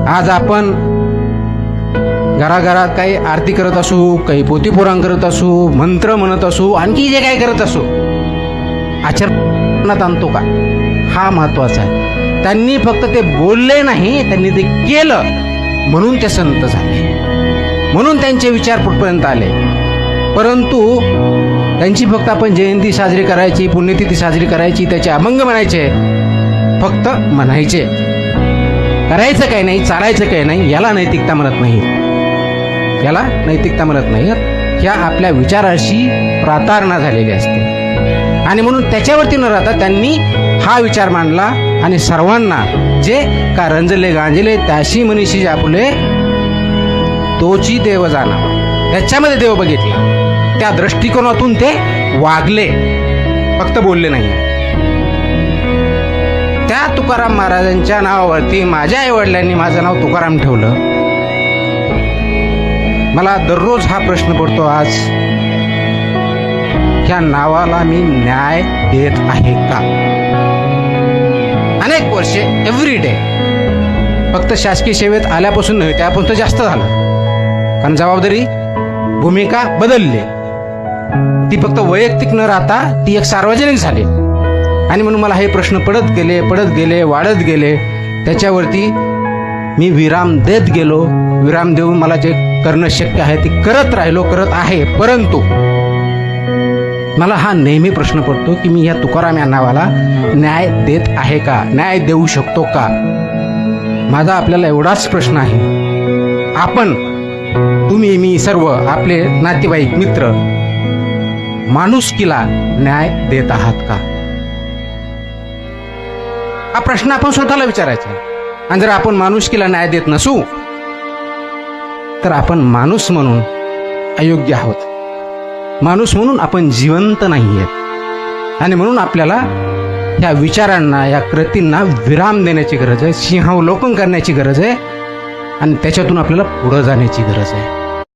आज आपण घराघरात काही आरती करत असू, काही पोथीपुराण करत असू, मंत्र म्हणत असू, आणखी जे काही करत असू, आचरणात आणतो का, हा महत्वाचा आहे. त्यांनी फक्त ते बोलले नाही, त्यांनी ते केलं म्हणून ते संत झाले, म्हणून त्यांचे विचार कुठपर्यंत आले. परंतु त्यांची फक्त आपण जयंती साजरी करायची, पुण्यतिथी साजरी करायची, त्याचे अभंग म्हणायचे, फक्त म्हणायचे, करायचं काही नाही, चालायचं काही नाही, याला नैतिकता म्हणत नाही, याला नैतिकता म्हणत नाही. ह्या आपल्या विचाराशी प्रातारणा झालेली असते. आणि म्हणून त्याच्यावरती न राहता त्यांनी हा विचार मांडला आणि सर्वांना जे का रंजले गांजले त्याशी मनीषी आपुले तोची देव जाणावा, त्याच्यामध्ये देव बघितला, त्या दृष्टिकोनातून ते वागले, फक्त बोलले नाही. त्या तुकाराम महाराजांच्या नावावरती माझ्या आईवडिलांनी माझं नाव तुकाराम ठेवलं. मला दररोज हा प्रश्न पडतो, आज ह्या नावाला मी न्याय देत आहे का? अनेक वर्षे एव्हरी डे, फक्त शासकीय सेवेत आल्यापासून नव्हे, त्यापासून तर जास्त झालं, कारण जबाबदारी भूमिका बदलली, ती फक्त वैयक्तिक न राहता ती एक सार्वजनिक झाली. आणि म्हणून मला हे प्रश्न पडत गेले, वाढत गेले. त्याच्यावरती मी विराम देत गेलो. विराम देऊन मला जे करणं शक्य आहे ते करत राहिलो, करत आहे. परंतु मला हा नेहमी प्रश्न पडतो की मी या तुकाराम या नावाला न्याय देत आहे का, न्याय देऊ शकतो का? माझा आपल्याला एवढाच प्रश्न आहे, आपण, तुम्ही, मी, सर्व आपले नातेवाईक, मित्र, माणुसकीला न्याय देत आहात का? हा प्रश्न आपण स्वतःला विचारायचा. आणि जर आपण माणुसकीला न्याय देत नसू तर आपण माणूस म्हणून अयोग्य आहोत, माणूस म्हणून आपण जिवंत नाही आहेत. आणि म्हणून आपल्याला ह्या विचारांना, या कृतींना विराम देण्याची गरज आहे, सिंहावलोकन करण्याची गरज आहे, आणि त्याच्यातून आपल्याला पुढे जाण्याची गरज आहे.